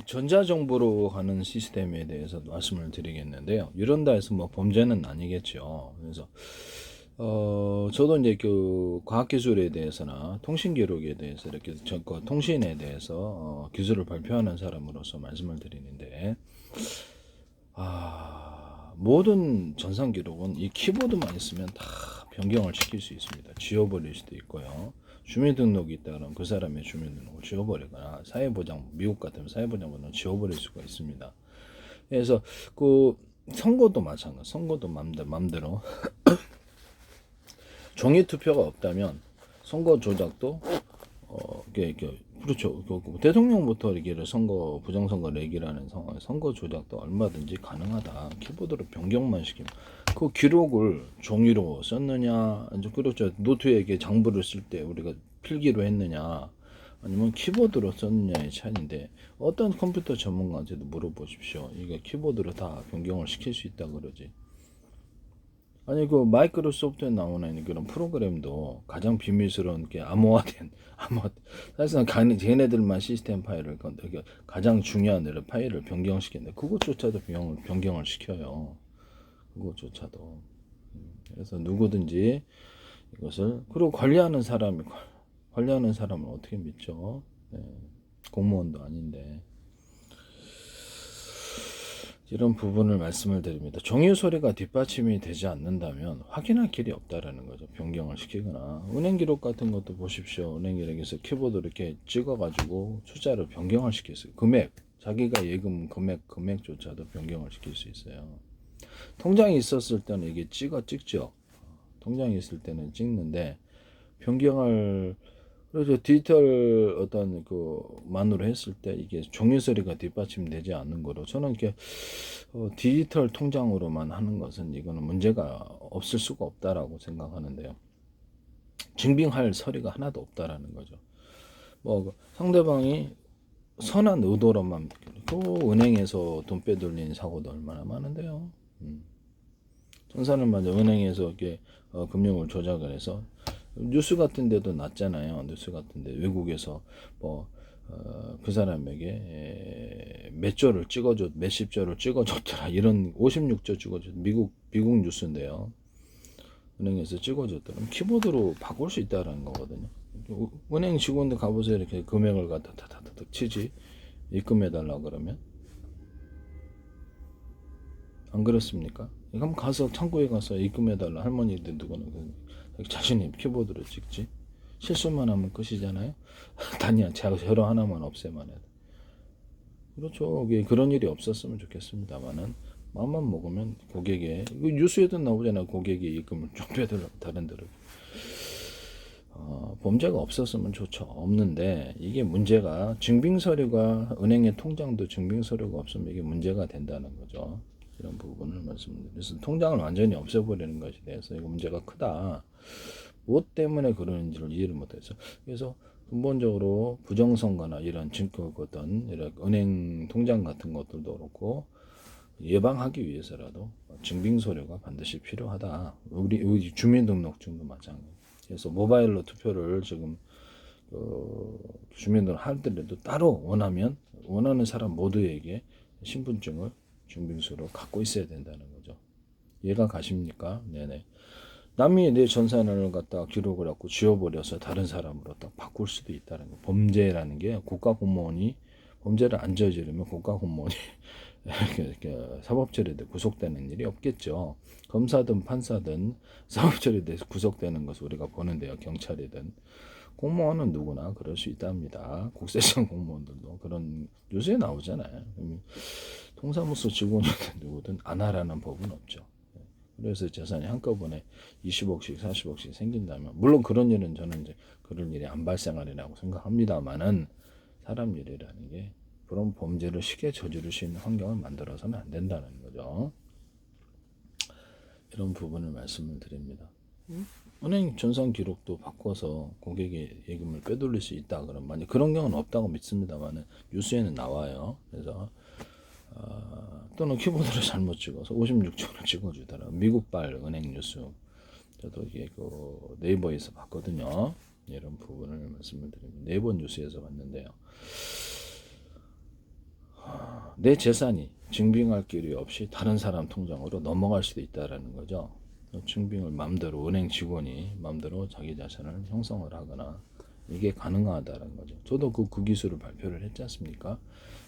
전자정보로 가는 시스템에 대해서 말씀을 드리겠는데요. 이런다 해서 뭐 범죄는 아니겠죠. 그래서 저도 이제 그 과학기술에 대해서나 통신기록에 대해서 이렇게 통신에 대해서 기술을 발표하는 사람으로서 말씀을 드리는데, 모든 전산기록은 이 키보드만 있으면 다 변경을 시킬 수 있습니다. 지워버릴 수도 있고요. 주민등록이 있다 그러면 그 사람의 주민등록을 지워버리거나 사회보장, 미국 같으면 사회보장번호를 지워버릴 수가 있습니다. 그래서 그 선거도 마찬가지, 선거도 맘대로 종이 투표가 없다면 선거 조작도 그렇죠. 대통령부터 이렇게 선거 부정선거 내기라는 상황에 선거 조작도 얼마든지 가능하다. 키보드로 변경만 시키면 그 기록을 종이로 썼느냐, 그렇죠. 노트에 이렇게 장부를 쓸 때 우리가 필기로 했느냐, 아니면 키보드로 썼느냐의 차이인데 어떤 컴퓨터 전문가한테도 물어보십시오. 이게 키보드로 다 변경을 시킬 수 있다 그러지. 아니 그 마이크로소프트에 나오는 그런 프로그램도 가장 비밀스러운 게 암호화된 사실상 걔네들만 시스템 파일을 가장 중요한 파일을 변경시켰는데 그것조차도 변경을 시켜요. 그것조차도. 그래서 누구든지 이것을 그리고 관리하는 사람을 어떻게 믿죠? 네, 공무원도 아닌데. 이런 부분을 말씀을 드립니다. 종이 소리가 뒷받침이 되지 않는다면 확인할 길이 없다라는 거죠. 변경을 시키거나 은행 기록 같은 것도 보십시오. 은행 기록에서 키보드 이렇게 찍어가지고 숫자를 변경을 시켰어요. 금액, 자기가 예금 금액조차도 변경을 시킬 수 있어요. 통장이 있었을 때는 이게 찍죠. 통장이 있을 때는 찍는데 변경을 그래서 디지털 어떤 그 만으로 했을 때 이게 종이 소리가 뒷받침되지 않는 거로 저는 이렇게 디지털 통장으로만 하는 것은 이거는 문제가 없을 수가 없다라고 생각하는데요. 증빙할 서류가 하나도 없다라는 거죠. 뭐 상대방이 선한 의도로만 그 은행에서 돈 빼돌린 사고도 얼마나 많은데요. 전산을 먼저 은행에서 이렇게 금융을 조작을 해서 뉴스 같은 데도 났잖아요. 뉴스 같은 데 외국에서 그 사람에게 몇십조를 찍어줬더라. 이런 56조 찍어줬 미국 뉴스인데요. 은행에서 찍어줬더라. 키보드로 바꿀 수 있다는 거거든요. 은행 직원들 가보세요. 이렇게 금액을 갖다 다다다닥 치지. 입금해달라 그러면 안 그렇습니까? 그럼 가서 창고에 가서 입금해달라 할머니들 누구는 자신이 키보드로 찍지. 실수만 하면 끝이잖아요. 단위야 제로 하나만 없애만 해도. 그렇죠. 그런 일이 없었으면 좋겠습니다만은 마음만 먹으면 고객의 뉴스에도 나오잖아요. 고객이 입금을 좀 빼달라 다른 데로. 범죄가 없었으면 좋죠. 없는데 이게 문제가 증빙서류가 은행의 통장도 증빙서류가 없으면 이게 문제가 된다는 거죠. 이런 부분을 말씀드립니다. 그래서 통장을 완전히 없애버리는 것에 대해서 이거 문제가 크다. 무엇 때문에 그러는지를 이해를 못해서 그래서 근본적으로 부정선거나 이런 어떤 이런 은행 통장 같은 것들도 그렇고 예방하기 위해서라도 증빙서류가 반드시 필요하다. 우리 주민등록증도 마찬가지. 그래서 모바일로 투표를 지금 주민등록 하더라도 따로 원하는 사람 모두에게 신분증을 증빙서로 갖고 있어야 된다는 거죠. 이해가 가십니까? 네네. 남이 내 전산을 갖다 기록을 하고 지워버려서 다른 사람으로 딱 바꿀 수도 있다는 거. 범죄라는 게 국가 공무원이 범죄를 안 저지르면 국가 공무원이 사법처리에 구속되는 일이 없겠죠. 검사든 판사든 사법처리에 대해서 구속되는 것을 우리가 보는데요. 경찰이든 공무원은 누구나 그럴 수 있답니다. 국세청 공무원들도 그런 뉴스에 나오잖아요. 동사무소 직원이든 누구든 안 하라는 법은 없죠. 그래서 재산이 한꺼번에 20억씩 40억씩 생긴다면 물론 그런 일은 저는 이제 그런 일이 안 발생하리라고 생각합니다만은 사람 일이라는 게 그런 범죄를 쉽게 저지를 수 있는 환경을 만들어서는 안 된다는 거죠. 이런 부분을 말씀을 드립니다. 은행 전산 기록도 바꿔서 고객의 예금을 빼돌릴 수 있다 그러면 만약 그런 경우는 없다고 믿습니다만은 뉴스에는 나와요. 그래서 또는 키보드를 잘못 찍어서 56초를 찍어주더라. 미국발 은행 뉴스. 저도 이게 그 네이버에서 봤거든요. 이런 부분을 말씀을 드립니다. 네이버 뉴스에서 봤는데요. 내 재산이 증빙할 길이 없이 다른 사람 통장으로 넘어갈 수도 있다라는 거죠. 증빙을 마음대로 은행 직원이 마음대로 자기 자산을 형성을 하거나 이게 가능하다는 거죠. 저도 그 기술을 발표를 했지 않습니까?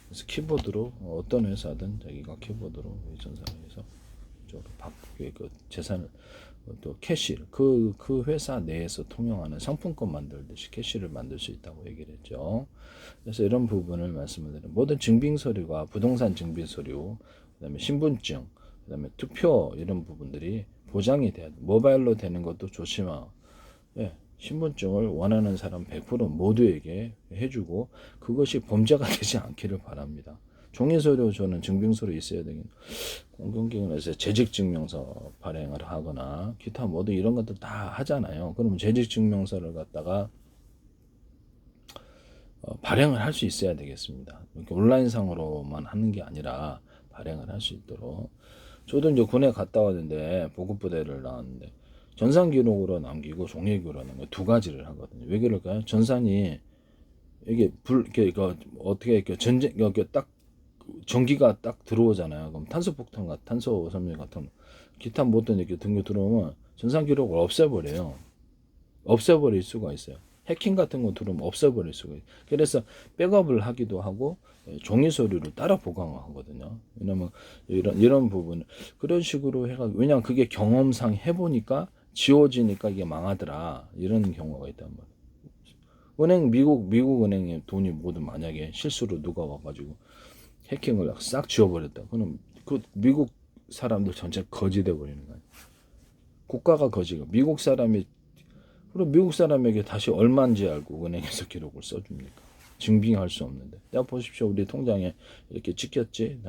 그래서 키보드로 어떤 회사든 자기가 키보드로 전산에서 바꾸게 그 재산을 또 캐시 그 회사 내에서 통용하는 상품권 만들듯이 캐시를 만들 수 있다고 얘기를 했죠. 그래서 이런 부분을 말씀을 드려요. 모든 증빙 서류가 부동산 증빙 서류, 그다음에 신분증, 그다음에 투표 이런 부분들이 보장이 돼야 돼. 모바일로 되는 것도 좋지만 예, 신분증을 원하는 사람 100% 모두에게 해주고 그것이 범죄가 되지 않기를 바랍니다. 종이서류 저는 증빙서류 있어야 되긴 공공기관에서 재직증명서 발행을 하거나 기타 모두 이런 것들 다 하잖아요. 그러면 재직증명서를 갖다가 발행을 할 수 있어야 되겠습니다. 이렇게 온라인상으로만 하는 게 아니라 발행을 할 수 있도록. 저도 이제 군에 갔다 왔는데 보급부대를 나왔는데 전산 기록으로 남기고 종이 기록으로 두 가지를 하거든요. 왜 그럴까요? 전산이 이게 이렇게 어떻게 이렇게 전쟁 이렇게 딱 전기가 딱 들어오잖아요. 그럼 탄소폭탄 같은 탄소 섬유 같은 기타 모든 이렇게 등교 들어오면 전산 기록을 없애버려요. 없애버릴 수가 있어요. 해킹 같은 거 들어오면 없애버릴 수가 있어요. 그래서 백업을 하기도 하고 종이 서류를 따라 보관하거든요. 왜냐면 이런 부분 그런 식으로 해가 왜냐면 그게 경험상 해보니까 지워지니까 이게 망하더라 이런 경우가 있단 말이에요. 은행 미국 은행에 돈이 모두 만약에 실수로 누가 와가지고 해킹을 싹 지워버렸다. 그럼 그 미국 사람들 전체 거지 돼 버리는 거예요. 국가가 거지가 미국 사람이 그럼 미국 사람에게 다시 얼마인지 알고 은행에서 기록을 써줍니까? 증빙할 수 없는데. 야 보십시오, 우리 통장에 이렇게 찍혔지.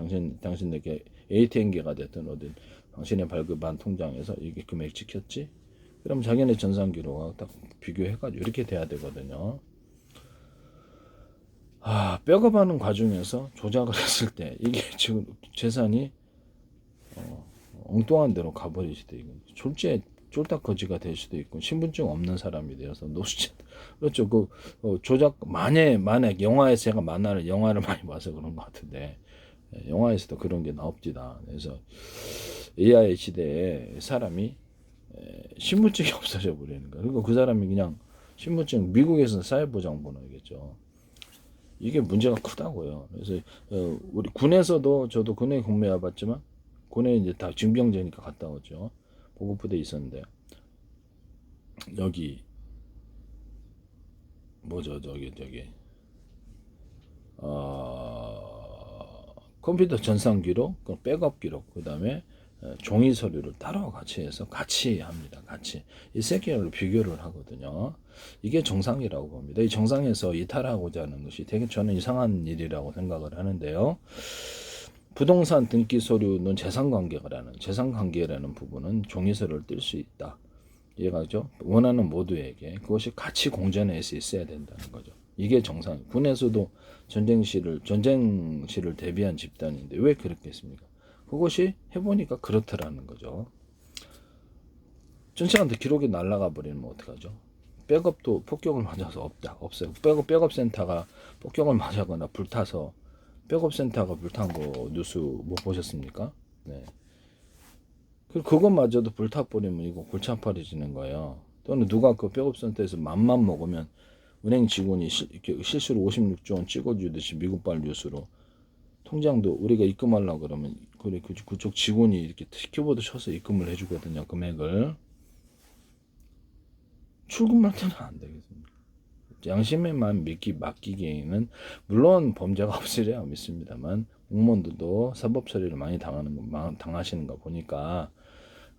당신에게 ATM기가 됐든 어딘 당신의 발급한 통장에서 이게 금액 찍혔지. 그럼 자기네 전산 기록하고 딱 비교해가지고 이렇게 돼야 되거든요. 백업하는 과정에서 조작을 했을 때 이게 지금 재산이 엉뚱한 데로 가버릴 수도 있고 졸지에 쫄딱 거지가 될 수도 있고 신분증 없는 사람이 되어서 노숙자 그렇죠. 조작 만약 영화에서 제가 영화를 많이 봐서 그런 것 같은데 영화에서도 그런 게 나옵니다. 그래서 AI 시대에 사람이 신분증이 없어져 버리는 거야. 그리고 그 사람이 그냥 신분증 미국에서는 사회보장번호겠죠. 이게 문제가 크다고요. 그래서 우리 군에서도 저도 군에 근무해 봤지만 군에 이제 다 징병제니까 갔다 오죠. 보급부대에 있었는데 여기 뭐죠 저기 컴퓨터 전산 기록, 백업 기록, 그 다음에 종이 서류를 따로 같이 해서 같이 합니다. 같이 이 세 개를 비교를 하거든요. 이게 정상이라고 봅니다. 이 정상에서 이탈하고자 하는 것이 되게 저는 이상한 일이라고 생각을 하는데요. 부동산 등기 서류는 재산관계라는 부분은 종이 서류를 뜰 수 있다. 이해가죠? 원하는 모두에게 그것이 같이 공존해서 있어야 된다는 거죠. 이게 정상. 군에서도 전쟁시를 대비한 집단인데 왜 그렇겠습니까? 그것이 해보니까 그렇더라는 거죠. 전체한테 기록이 날아가 버리면 어떡하죠? 백업도 폭격을 맞아서 없어요. 백업 센터가 폭격을 맞아거나 불타서 백업 센터가 불탄 거 뉴스 못 보셨습니까? 네. 그것마저도 불타버리면 이거 골치 아파지는 거예요. 또는 누가 그 백업 센터에서 맘만 먹으면 은행 직원이 실수로 56조 원 찍어주듯이 미국발 뉴스로 통장도 우리가 입금하려고 그러면 그쪽 직원이 이렇게 키보드 쳐서 입금을 해주거든요. 금액을. 출금할 때는 안 되겠습니다. 양심에만 맡기기에는 물론 범죄가 없으려야 믿습니다만 공무원들도 사법 처리를 많이 당하시는 거 보니까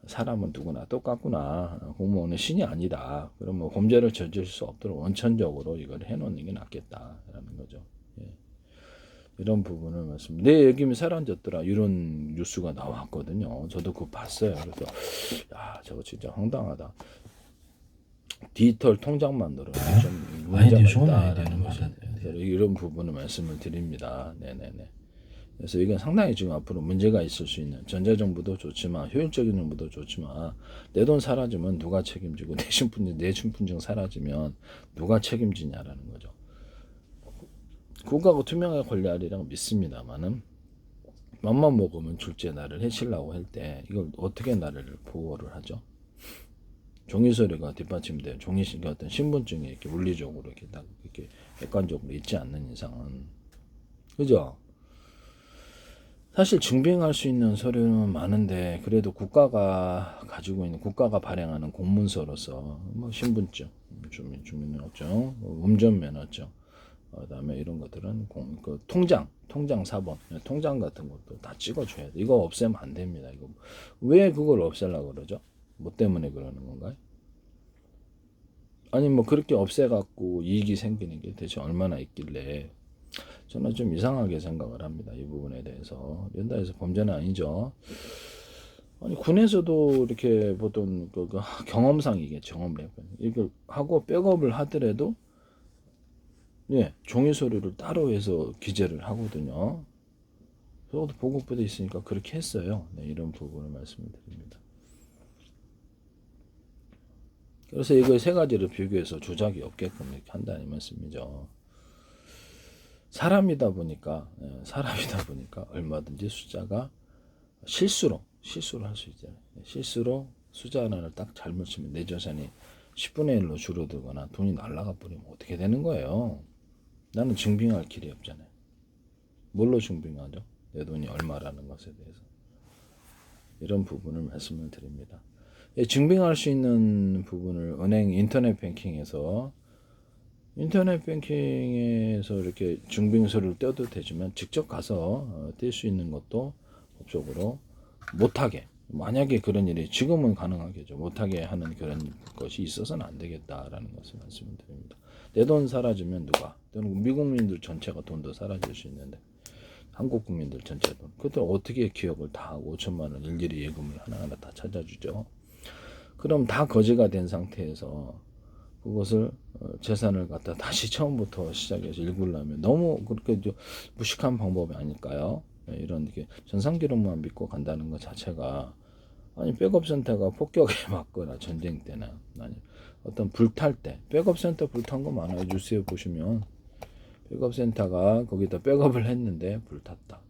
사람은 누구나 똑같구나. 공무원은 신이 아니다. 그러면 범죄를 저지를 수 없도록 원천적으로 이걸 해놓는 게 낫겠다라는 거죠. 예. 이런 부분을 내 얘기면 사라졌더라 이런 뉴스가 나왔거든요. 저도 그거 봤어요. 그래서 야 저거 진짜 황당하다. 디지털 통장만으로 좀 문제가 있다라는 거죠. 이런 부분을 말씀을 드립니다. 네네네. 그래서 이건 상당히 지금 앞으로 문제가 있을 수 있는 전자정부도 좋지만 효율적인 정부도 좋지만 내 돈 사라지면 누가 책임지고 내 신분증 사라지면 누가 책임지냐라는 거죠. 국가가 투명하게 관리하리라고 믿습니다만은 맘만 먹으면 둘째 나를 해치려고 할 때 이걸 어떻게 나를 보호를 하죠? 종이 서류가 뒷받침돼요. 종이 어떤 신분증에 이렇게 물리적으로 이렇게 딱 이렇게 객관적으로 있지 않는 이상은, 그죠? 사실 증빙할 수 있는 서류는 많은데 그래도 국가가 가지고 있는 국가가 발행하는 공문서로서 뭐 신분증, 주민등록증, 운전면허증, 그다음에 이런 것들은 그 통장 사본, 통장 같은 것도 다 찍어줘야 돼. 이거 없애면 안 됩니다. 이거 왜 그걸 없애려고 그러죠? 뭐 때문에 그러는 건가요? 아니 뭐 그렇게 없애갖고 이익이 생기는 게 대체 얼마나 있길래, 저는 좀 이상하게 생각을 합니다. 이 부분에 대해서. 연다에서 범죄는 아니죠. 아니 군에서도 이렇게 보통 그 경험상이겠죠. 경험래 이걸 하고 백업을 하더라도 예, 종이 서류를 따로 해서 기재를 하거든요. 저도 보고부대 있으니까 그렇게 했어요. 네, 이런 부분을 말씀을 드립니다. 그래서 이거 세 가지를 비교해서 조작이 없게끔 이렇게 한다는 말씀이죠. 사람이다 보니까 얼마든지 숫자가 실수로 할 수 있잖아요. 실수로 숫자 하나를 딱 잘못 치면 내 재산이 10분의 1로 줄어들거나 돈이 날아가 버리면 어떻게 되는 거예요? 나는 증빙할 길이 없잖아요. 뭘로 증빙하죠? 내 돈이 얼마라는 것에 대해서. 이런 부분을 말씀을 드립니다. 증빙할 수 있는 부분을 은행 인터넷 뱅킹에서 이렇게 증빙서를 떼도 되지만 직접 가서 뗄 수 있는 것도 법적으로 못하게, 만약에 그런 일이 지금은 가능하겠죠. 못하게 하는 그런 것이 있어서는 안 되겠다라는 것을 말씀을 드립니다. 내 돈 사라지면 누가, 또는 미국민들 전체가 돈도 사라질 수 있는데 한국 국민들 전체 돈, 그때 어떻게 기억을 다 하고 5천만 원 일일이 예금을 하나하나 다 찾아주죠. 그럼 다 거지가 된 상태에서 그것을 재산을 갖다 다시 처음부터 시작해서 읽으려면 너무 그렇게 무식한 방법이 아닐까요? 이런 게 전산 기록만 믿고 간다는 것 자체가, 아니 백업센터가 폭격에 맞거나 전쟁 때나 아니 어떤 불탈 때 백업센터 불탄 거 많아요. 뉴스에 보시면 백업센터가 거기다 백업을 했는데 불탔다.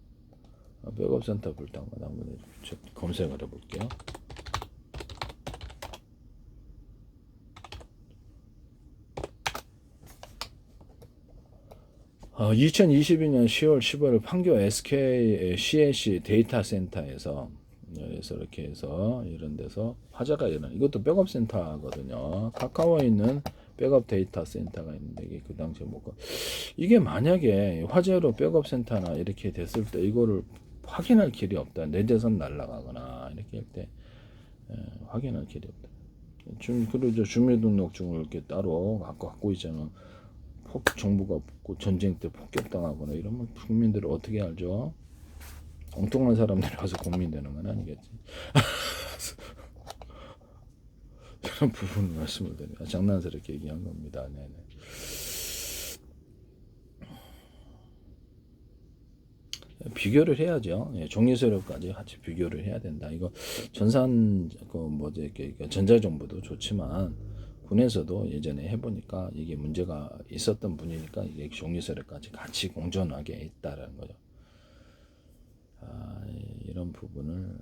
백업센터 불탄 거 한번 검색을 해볼게요. 2022년 10월 15일 판교 SK CNC 데이터 센터에서 이렇게 해서 이런 데서 화재가 일어나. 이것도 백업 센터거든요. 카카오에 있는 백업 데이터 센터가 있는데 이게 그 당시에 뭐가, 이게 만약에 화재로 백업 센터나 이렇게 됐을 때 이거를 확인할 길이 없다. 내 재산 날라가거나 이렇게 할 때 확인할 길이 없다. 그리고 주민등록증을 이렇게 따로 갖고 있잖아. 정부가 전쟁 때 폭격당하거나 이러면 국민들을 어떻게 알죠? 엉뚱한 사람들이 와서 국민 되는 건 아니겠지. 이런 부분을 말씀을 드려요. 장난스럽게 얘기한 겁니다. 네네. 비교를 해야죠. 예, 종이서류까지 같이 비교를 해야 된다. 이거 전자정보도 좋지만 군에서도 예전에 해보니까 이게 문제가 있었던 분이니까 이게 종이서류까지 같이 공존하게 있다라는 거죠. 이런 부분을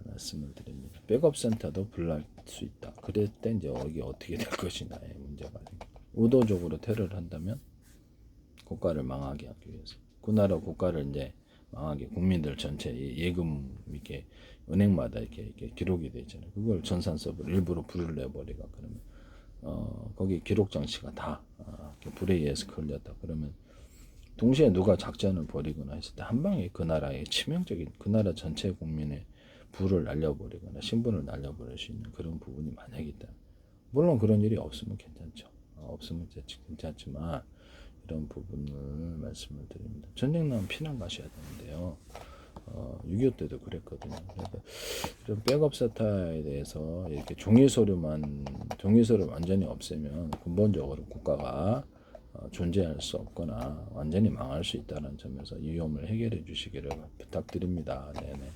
말씀을 드립니다. 백업센터도 불날 수 있다. 그럴 때 이제 이게 어떻게 될 것이냐의 문제가 의도적으로 테러를 한다면 국가를 망하게 하기 위해서, 그 나라 국가를 이제 망하게, 국민들 전체 예금 이렇게 은행마다 이렇게 기록이 돼 있잖아요. 그걸 전산 서버를 일부러 불을 내버리가 그러면 거기 기록 장치가 다 불에 의해서 걸렸다. 그러면 동시에 누가 작전을 벌이거나 했을 때 한 방에 그 나라의 치명적인, 그 나라 전체 국민의 부를 날려버리거나 신분을 날려버릴 수 있는 그런 부분이 만약에 있다. 물론 그런 일이 없으면 괜찮죠. 없으면 괜찮지만 이런 부분을 말씀을 드립니다. 전쟁 나면 피난 가셔야 되는데요. 6.25 때도 그랬거든요. 그래서 이런 백업 세타에 대해서 이렇게 종이서를 완전히 없애면 근본적으로 국가가 존재할 수 없거나 완전히 망할 수 있다는 점에서 위험을 해결해 주시기를 부탁드립니다. 네네.